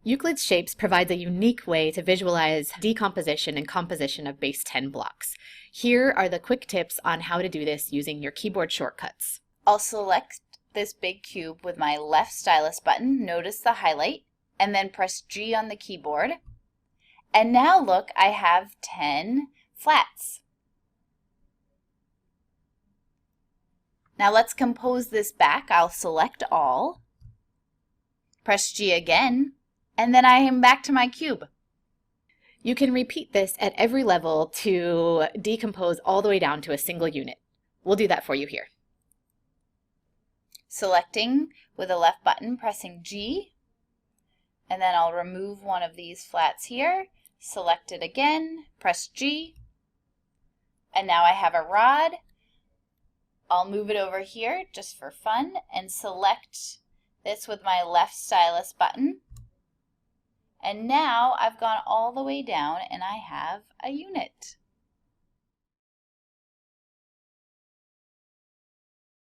Euclid's shapes provides a unique way to visualize decomposition and composition of base 10 blocks. Here are the quick tips on how to do this using your keyboard shortcuts. I'll select this big cube with my left stylus button, notice the highlight, and then press G on the keyboard. And now look, I have 10 flats. Now let's compose this back. I'll select all, press G again, and then I am back to my cube. You can repeat this at every level to decompose all the way down to a single unit. We'll do that for you here. Selecting with the left button, pressing G, and then I'll remove one of these flats here, select it again, press G, and now I have a rod. I'll move it over here just for fun and select this with my left stylus button. And now I've gone all the way down and I have a unit.